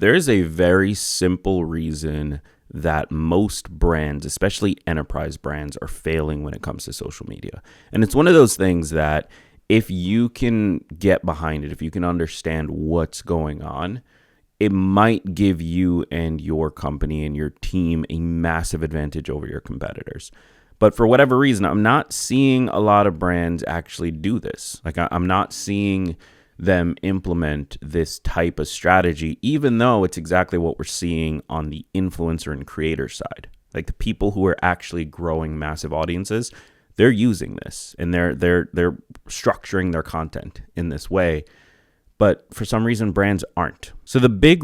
There is a very simple reason that most brands, especially enterprise brands, are failing when it comes to social media. And it's one of those things that if you can get behind it, if you can understand what's going on, it might give you and your company and your team a massive advantage over your competitors. But for whatever reason, I'm not seeing a lot of brands actually do this. Like I'm not seeing them implement this type of strategy, even though it's exactly what we're seeing on the influencer and creator side. Like the people who are actually growing massive audiences, they're using this and they're structuring their content in this way. But for some reason, brands aren't. So the big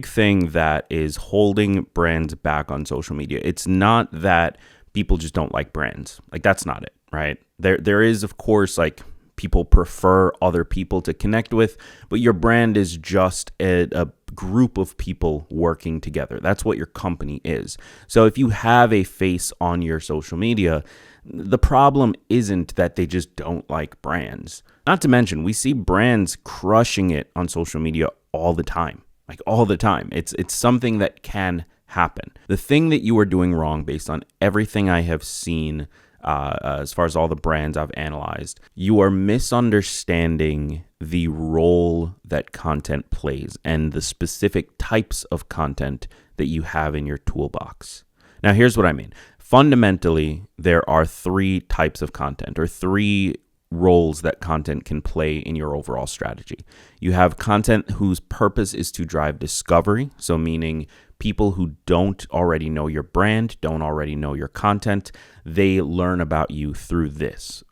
thing that is holding brands back on social media, it's not that people just don't like brands. Like that's not it, right? There is, of course, like people prefer other people to connect with, but your brand is just a group of people working together. That's what your company is. So if you have a face on your social media, the problem isn't that they just don't like brands. Not to mention, we see brands crushing it on social media all the time, like all the time. It's something that can happen. The thing that you are doing wrong based on everything I have seen, as far as all the brands I've analyzed, you are misunderstanding the role that content plays and the specific types of content that you have in your toolbox. Now, here's what I mean. Fundamentally, there are three types of content or three roles that content can play in your overall strategy. You have content whose purpose is to drive discovery, so meaning people who don't already know your brand, don't already know your content, they learn about you through this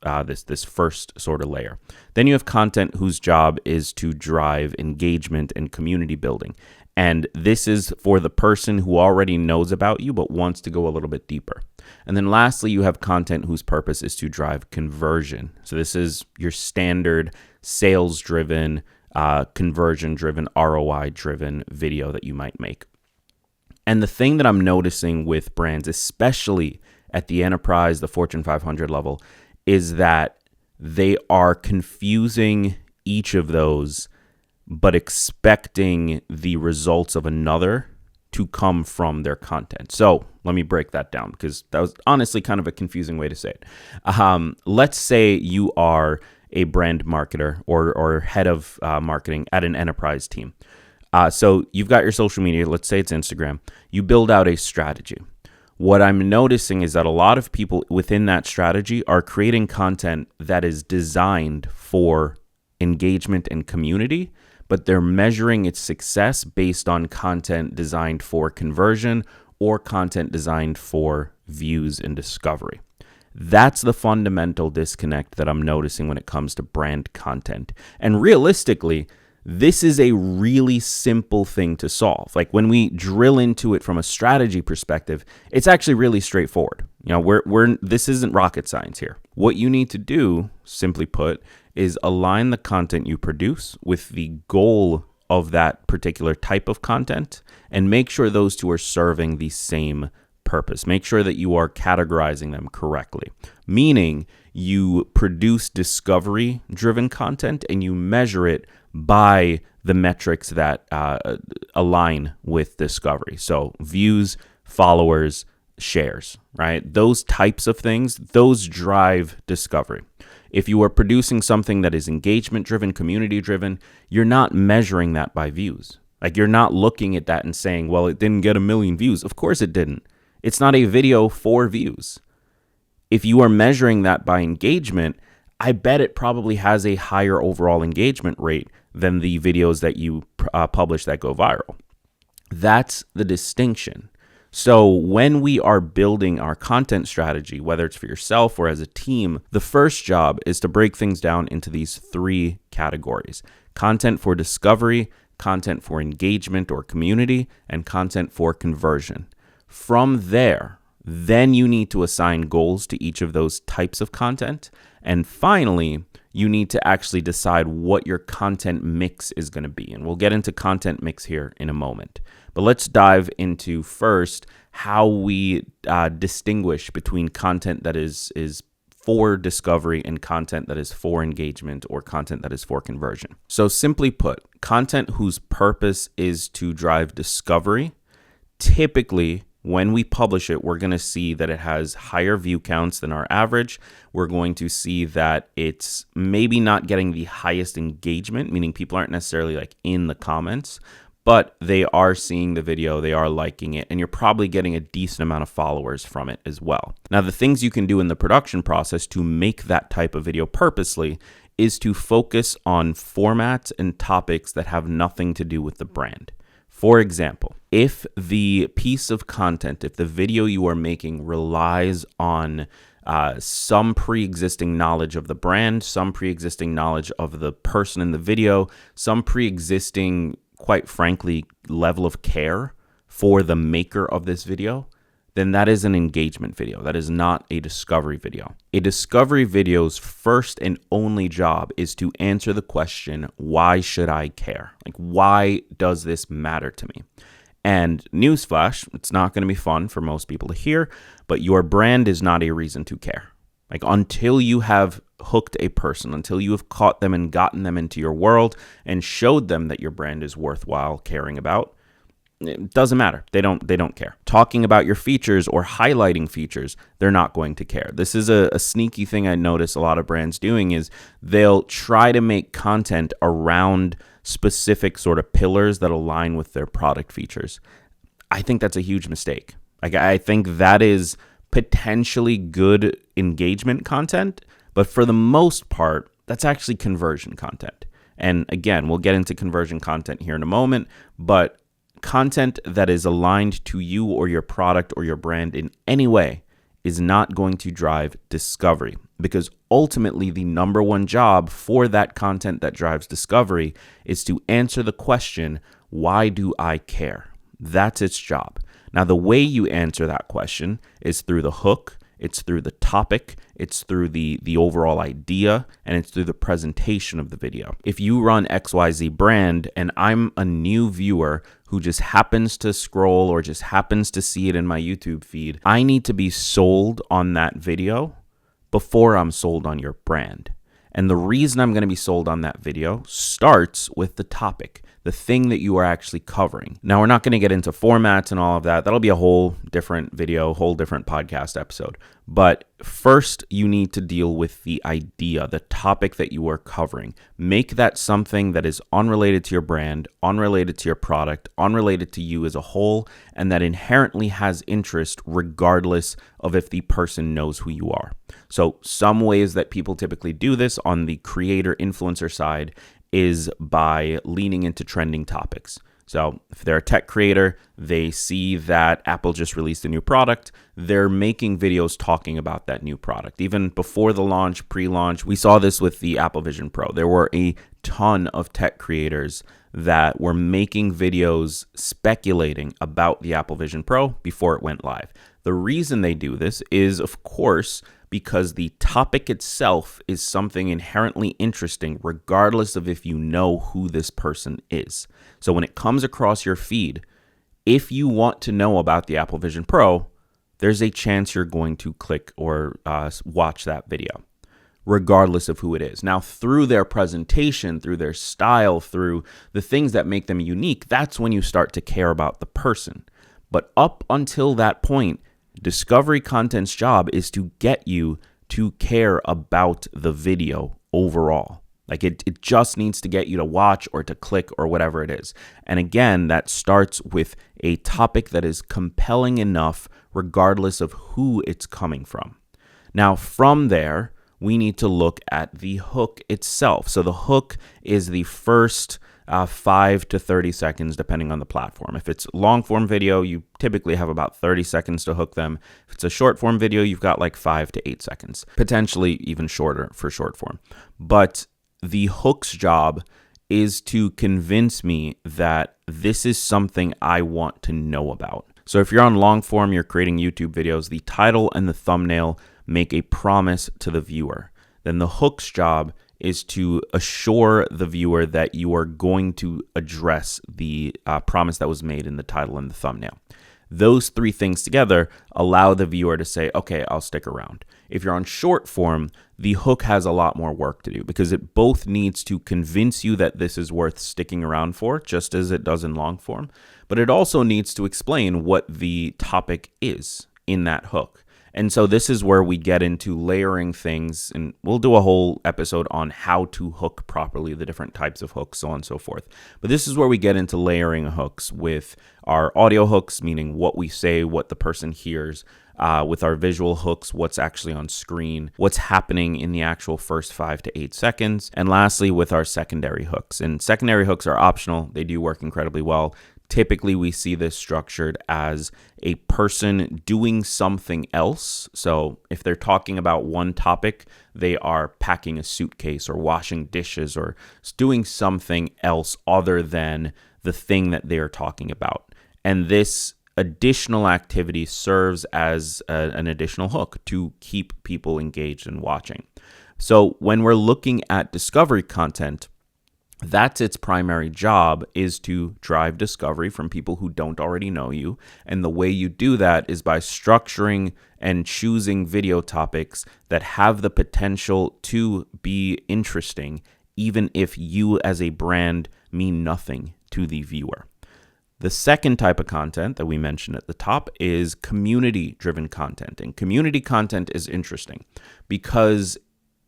first sort of layer. Then you have content whose job is to drive engagement and community building. And this is for the person who already knows about you but wants to go a little bit deeper. And then lastly, you have content whose purpose is to drive conversion. So this is your standard sales-driven, conversion-driven, ROI-driven video that you might make. And the thing that I'm noticing with brands, especially at the enterprise, the Fortune 500 level, is that they are confusing each of those, but expecting the results of another to come from their content. So let me break that down because that was honestly kind of a confusing way to say it. Let's say you are a brand marketer or head of marketing at an enterprise team. So you've got your social media, let's say it's Instagram. You build out a strategy. What I'm noticing is that a lot of people within that strategy are creating content that is designed for engagement and community, but they're measuring its success based on content designed for conversion or content designed for views and discovery. That's the fundamental disconnect that I'm noticing when it comes to brand content. And realistically, this is a really simple thing to solve. Like when we drill into it from a strategy perspective, it's actually really straightforward. You know, this isn't rocket science here. What you need to do, simply put, is align the content you produce with the goal of that particular type of content and make sure those two are serving the same purpose. Make sure that you are categorizing them correctly, meaning you produce discovery-driven content and you measure it by the metrics that align with discovery. So views, followers, shares, right? Those types of things, those drive discovery. If you are producing something that is engagement-driven, community-driven, you're not measuring that by views. Like you're not looking at that and saying, well, it didn't get 1 million views. Of course it didn't. It's not a video for views. If you are measuring that by engagement, I bet it probably has a higher overall engagement rate than the videos that you publish that go viral. That's the distinction. So when we are building our content strategy, whether it's for yourself or as a team, the first job is to break things down into these three categories: content for discovery, content for engagement or community, and content for conversion. From there, then you need to assign goals to each of those types of content. And finally, you need to actually decide what your content mix is going to be. And we'll get into content mix here in a moment. But let's dive into first how we distinguish between content that is for discovery and content that is for engagement or content that is for conversion. So simply put, content whose purpose is to drive discovery, typically when we publish it, we're going to see that it has higher view counts than our average. We're going to see that it's maybe not getting the highest engagement, meaning people aren't necessarily like in the comments, but they are seeing the video, they are liking it, and you're probably getting a decent amount of followers from it as well. Now, the things you can do in the production process to make that type of video purposely is to focus on formats and topics that have nothing to do with the brand. For example, if the piece of content, if the video you are making relies on some pre-existing knowledge of the brand, some pre-existing knowledge of the person in the video, some pre-existing, quite frankly, level of care for the maker of this video, then that is an engagement video. That is not a discovery video. A discovery video's first and only job is to answer the question, why should I care? Like, why does this matter to me? And newsflash, it's not going to be fun for most people to hear, but your brand is not a reason to care. Like, until you have hooked a person, until you have caught them and gotten them into your world and showed them that your brand is worthwhile caring about, it doesn't matter. They don't care. Talking about your features or highlighting features, they're not going to care. This is a sneaky thing I notice a lot of brands doing is they'll try to make content around specific sort of pillars that align with their product features. I think that's a huge mistake. Like, I think that is potentially good engagement content, but for the most part, that's actually conversion content. And again, we'll get into conversion content here in a moment, but content that is aligned to you or your product or your brand in any way is not going to drive discovery, because ultimately the number one job for that content that drives discovery is to answer the question, why do I care? That's its job. Now, the way you answer that question is through the hook, it's through the topic, it's through the overall idea, and it's through the presentation of the video. If you run XYZ brand and I'm a new viewer who just happens to scroll or just happens to see it in my YouTube feed, I need to be sold on that video before I'm sold on your brand. And the reason I'm going to be sold on that video starts with the topic, the thing that you are actually covering. Now, we're not going to get into formats and all of that. That'll be a whole different video, whole different podcast episode. But first, you need to deal with the idea, the topic that you are covering. Make that something that is unrelated to your brand, unrelated to your product, unrelated to you as a whole, and that inherently has interest regardless of if the person knows who you are. So some ways that people typically do this on the creator influencer side is by leaning into trending topics. So if they're a tech creator, they see that Apple just released a new product, they're making videos talking about that new product. Even before the launch, pre-launch, we saw this with the Apple Vision Pro. There were a ton of tech creators that were making videos speculating about the Apple Vision Pro before it went live. The reason they do this is, of course, because the topic itself is something inherently interesting, regardless of if you know who this person is. So when it comes across your feed, if you want to know about the Apple Vision Pro, there's a chance you're going to click or watch that video, regardless of who it is. Now, through their presentation, through their style, through the things that make them unique, that's when you start to care about the person. But up until that point, discovery content's job is to get you to care about the video overall. Like it just needs to get you to watch or to click or whatever it is. And again, that starts with a topic that is compelling enough regardless of who it's coming from. Now, from there, we need to look at the hook itself. So the hook is the first 5 to 30 seconds, depending on the platform. If it's long form video, you typically have about 30 seconds to hook them. If it's a short form video, you've got like 5 to 8 seconds, potentially even shorter for short form. But the hook's job is to convince me that this is something I want to know about. So if you're on long form, you're creating YouTube videos, the title and the thumbnail make a promise to the viewer. Then the hook's job is to assure the viewer that you are going to address the promise that was made in the title and the thumbnail. Those three things together allow the viewer to say, okay, I'll stick around. If you're on short form, the hook has a lot more work to do because it both needs to convince you that this is worth sticking around for, just as it does in long form, but it also needs to explain what the topic is in that hook. And so this is where we get into layering things, and we'll do a whole episode on how to hook properly, the different types of hooks, so on and so forth. But this is where we get into layering hooks with our audio hooks, meaning what we say, what the person hears, with our visual hooks, what's actually on screen, what's happening in the actual first 5 to 8 seconds, and lastly with our secondary hooks. And secondary hooks are optional. They do work incredibly well. Typically, we see this structured as a person doing something else. So if they're talking about one topic, they are packing a suitcase or washing dishes or doing something else other than the thing that they're talking about. And this additional activity serves as an additional hook to keep people engaged and watching. So when we're looking at discovery content, that's its primary job, is to drive discovery from people who don't already know you. And the way you do that is by structuring and choosing video topics that have the potential to be interesting, even if you as a brand mean nothing to the viewer. The second type of content that we mentioned at the top is community-driven content. And community content is interesting because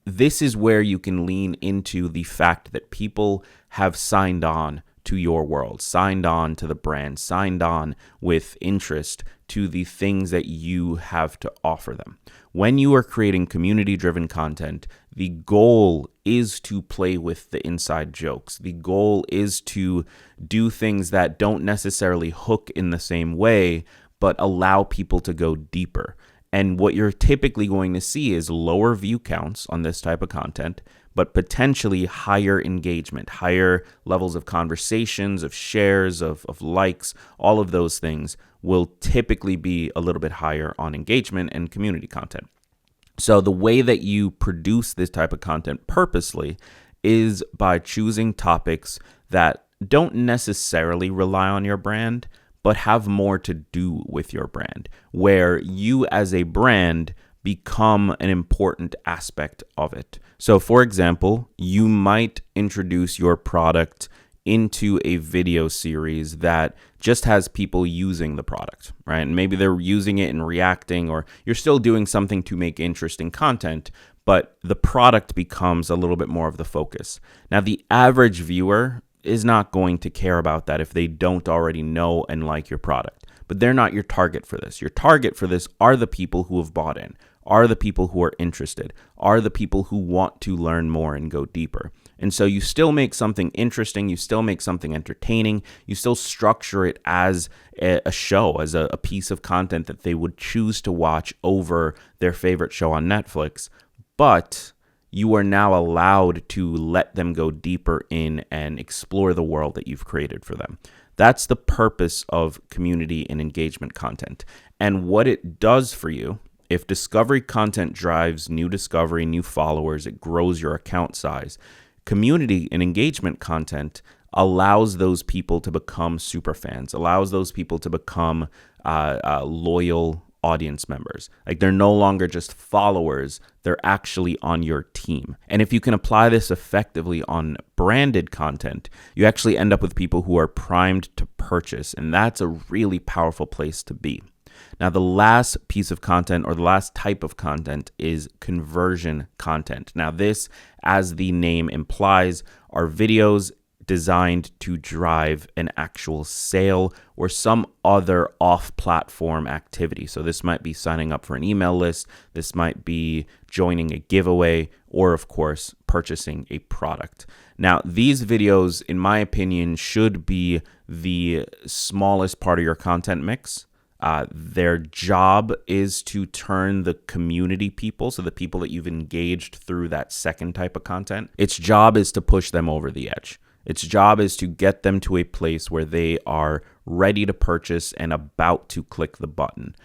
this is where you can lean into the fact that people have signed on to your world, signed on to the brand, signed on with interest to the things that you have to offer them. When you are creating community-driven content, the goal is to play with the inside jokes. The goal is to do things that don't necessarily hook in the same way, but allow people to go deeper. And what you're typically going to see is lower view counts on this type of content, but potentially higher engagement, higher levels of conversations, of shares, of likes. All of those things will typically be a little bit higher on engagement and community content. So the way that you produce this type of content purposely is by choosing topics that don't necessarily rely on your brand, but have more to do with your brand, where you as a brand become an important aspect of it. So for example, you might introduce your product into a video series that just has people using the product, right? And maybe they're using it and reacting, or you're still doing something to make interesting content, but the product becomes a little bit more of the focus. Now, the average viewer is not going to care about that if they don't already know and like your product. But they're not your target for this. Your target for this are the people who have bought in, are the people who are interested, are the people who want to learn more and go deeper. And so you still make something interesting, you still make something entertaining, you still structure it as a show, as a piece of content that they would choose to watch over their favorite show on Netflix. But you are now allowed to let them go deeper in and explore the world that you've created for them. That's the purpose of community and engagement content. And what it does for you, if discovery content drives new discovery, new followers, it grows your account size. Community and engagement content allows those people to become super fans, allows those people to become loyal audience members. Like, they're no longer just followers, they're actually on your team. And if you can apply this effectively on branded content, you actually end up with people who are primed to purchase. And that's a really powerful place to be. Now, the last piece of content, or the last type of content, is conversion content. Now, this, as the name implies, are videos designed to drive an actual sale or some other off-platform activity. So this might be signing up for an email list, this might be joining a giveaway, or of course, purchasing a product. Now, these videos, in my opinion, should be the smallest part of your content mix. Their job is to turn the community people, so the people that you've engaged through that second type of content, its job is to push them over the edge. Its job is to get them to a place where they are ready to purchase and about to click the button.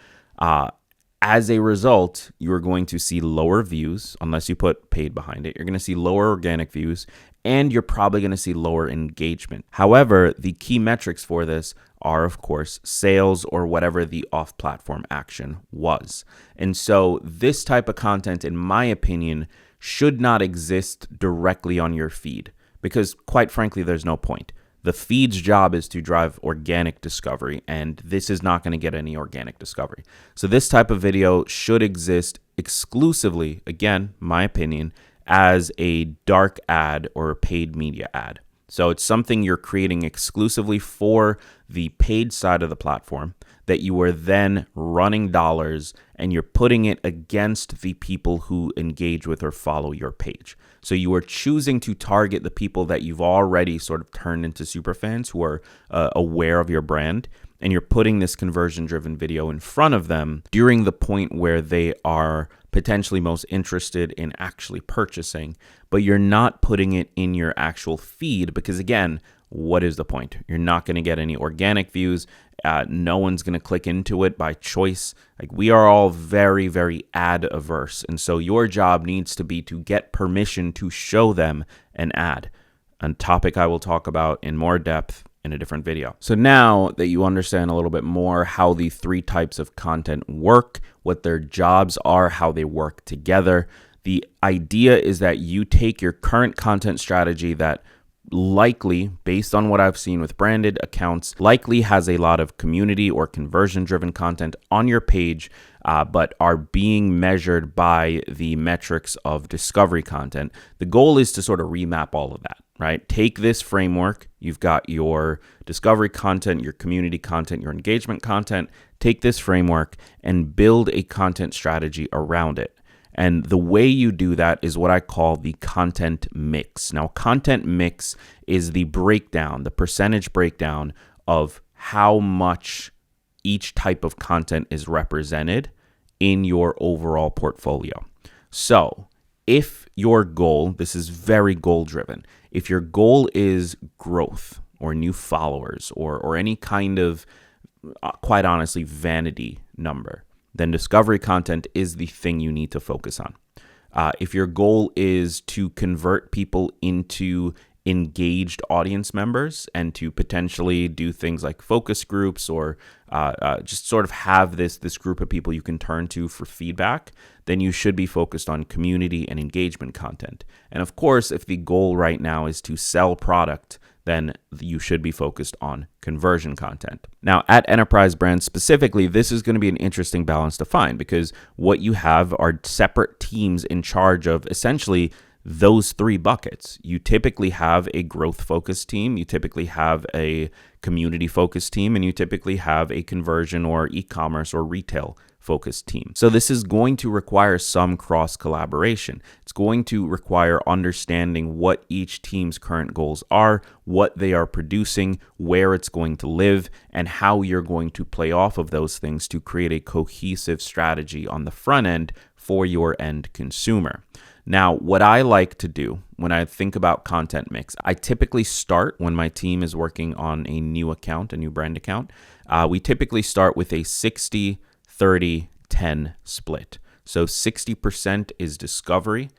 As a result, you're going to see lower views, unless you put paid behind it. You're going to see lower organic views, and you're probably going to see lower engagement. However, the key metrics for this are, of course, sales or whatever the off-platform action was. And so this type of content, in my opinion, should not exist directly on your feed because, quite frankly, there's no point. The feed's job is to drive organic discovery, and this is not going to get any organic discovery. So this type of video should exist exclusively, again, my opinion, as a dark ad or a paid media ad. So it's something you're creating exclusively for the paid side of the platform that you are then running dollars and you're putting it against the people who engage with or follow your page. So you are choosing to target the people that you've already sort of turned into superfans who are aware of your brand, and you're putting this conversion-driven video in front of them during the point where they are potentially most interested in actually purchasing, but you're not putting it in your actual feed because, again, what is the point? You're not going to get any organic views. No one's going to click into it by choice. Like, we are all very, very ad averse. And so your job needs to be to get permission to show them an ad, a topic I will talk about in more depth in a different video. So now that you understand a little bit more how the three types of content work, what their jobs are, how they work together, the idea is that you take your current content strategy that likely, based on what I've seen with branded accounts, likely has a lot of community or conversion-driven content on your page, but are being measured by the metrics of discovery content. The goal is to sort of remap all of that, right? Take this framework. You've got your discovery content, your community content, your engagement content. Take this framework and build a content strategy around it. And the way you do that is what I call the content mix. Now, content mix is the breakdown, the percentage breakdown of how much each type of content is represented in your overall portfolio. So if your goal, this is very goal driven, if your goal is growth or new followers or any kind of, quite honestly, vanity number, then discovery content is the thing you need to focus on. If your goal is to convert people into engaged audience members and to potentially do things like focus groups or just sort of have this group of people you can turn to for feedback, then you should be focused on community and engagement content. And of course, if the goal right now is to sell product, then you should be focused on conversion content. Now, at enterprise brands specifically, this is going to be an interesting balance to find because what you have are separate teams in charge of essentially those three buckets. You typically have a growth-focused team, you typically have a community-focused team, and you typically have a conversion or e-commerce or retail-focused team. So this is going to require some cross-collaboration. It's going to require understanding what each team's current goals are, what they are producing, where it's going to live, and how you're going to play off of those things to create a cohesive strategy on the front end for your end consumer. Now, what I like to do when I think about content mix, I typically start when my team is working on a new account, a new brand account. We typically start with a 60, 30, 10 split. So 60% is discovery,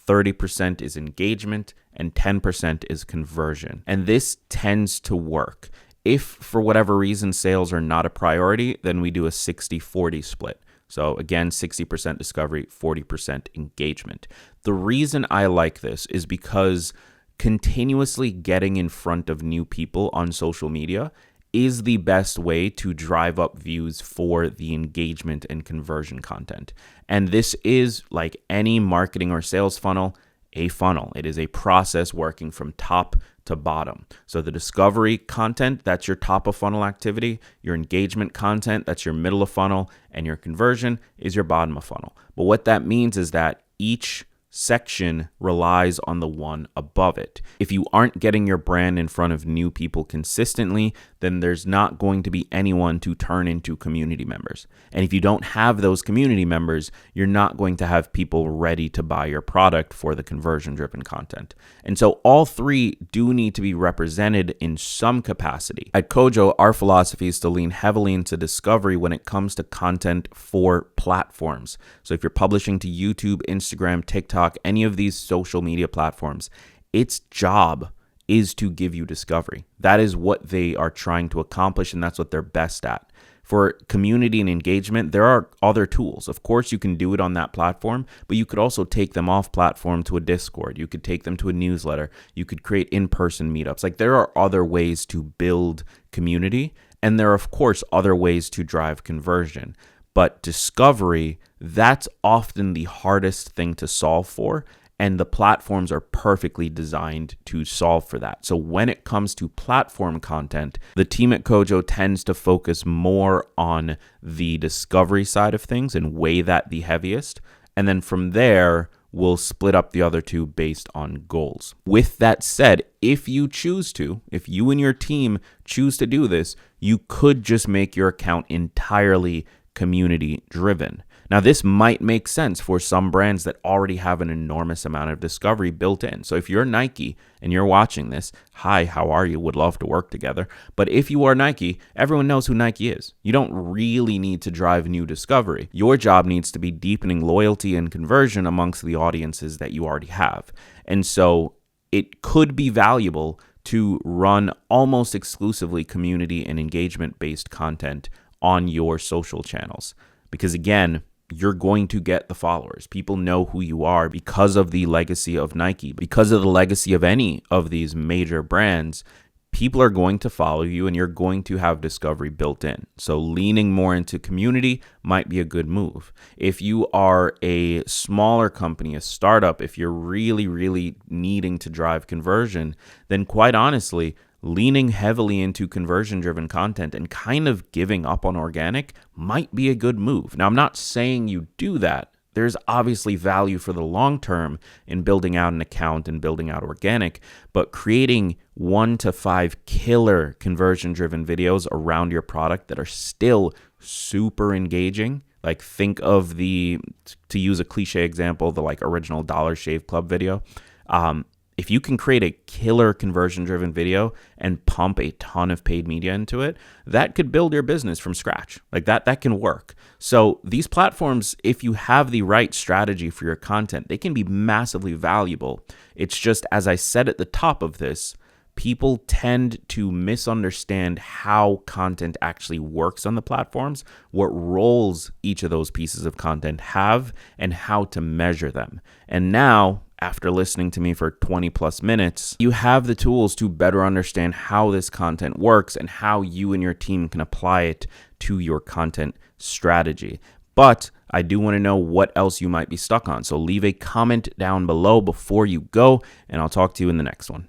30% is engagement, and 10% is conversion. And this tends to work. If for whatever reason sales are not a priority, then we do a 60-40 split. So again, 60% discovery, 40% engagement. The reason I like this is because continuously getting in front of new people on social media is the best way to drive up views for the engagement and conversion content. And this is, like any marketing or sales funnel, a funnel. It is a process working from top to bottom. So the discovery content, that's your top of funnel activity. Your engagement content, that's your middle of funnel. And your conversion is your bottom of funnel. But what that means is that each section relies on the one above it. If you aren't getting your brand in front of new people consistently, then there's not going to be anyone to turn into community members. And if you don't have those community members, you're not going to have people ready to buy your product for the conversion-driven content. And so all three do need to be represented in some capacity. At Kojo, our philosophy is to lean heavily into discovery when it comes to content for platforms. So if you're publishing to YouTube, Instagram, TikTok, any of these social media platforms, its job is to give you discovery. That is what they are trying to accomplish, and that's what they're best at. For community and engagement, there are other tools. Of course, you can do it on that platform, but you could also take them off platform to a Discord. You could take them to a newsletter. You could create in-person meetups. Like, there are other ways to build community, and there are, of course, other ways to drive conversion. But discovery, that's often the hardest thing to solve for. And the platforms are perfectly designed to solve for that. So when it comes to platform content, the team at Kojo tends to focus more on the discovery side of things and weigh that the heaviest. And then from there, we'll split up the other two based on goals. With that said, if you and your team choose to do this, you could just make your account entirely community driven. Now, this might make sense for some brands that already have an enormous amount of discovery built in. So if you're Nike and you're watching this, hi, how are you? Would love to work together. But if you are Nike, everyone knows who Nike is. You don't really need to drive new discovery. Your job needs to be deepening loyalty and conversion amongst the audiences that you already have. And so it could be valuable to run almost exclusively community and engagement-based content on your social channels. Because again, you're going to get the followers. People know who you are because of the legacy of Nike, because of the legacy of any of these major brands. People are going to follow you and you're going to have discovery built in. So leaning more into community might be a good move. If you are a smaller company, a startup, if you're really, really needing to drive conversion, then quite honestly, leaning heavily into conversion-driven content and kind of giving up on organic might be a good move. Now, I'm not saying you do that. There's obviously value for the long term in building out an account and building out organic, but creating 1 to 5 killer conversion-driven videos around your product that are still super engaging. Like, think of to use a cliche example, the like original Dollar Shave Club video. If you can create a killer conversion-driven video and pump a ton of paid media into it, that could build your business from scratch. Like that can work. So these platforms, if you have the right strategy for your content, they can be massively valuable. It's just, as I said at the top of this, people tend to misunderstand how content actually works on the platforms, what roles each of those pieces of content have, and how to measure them. And now, after listening to me for 20 plus minutes, you have the tools to better understand how this content works and how you and your team can apply it to your content strategy. But I do want to know what else you might be stuck on. So leave a comment down below before you go, and I'll talk to you in the next one.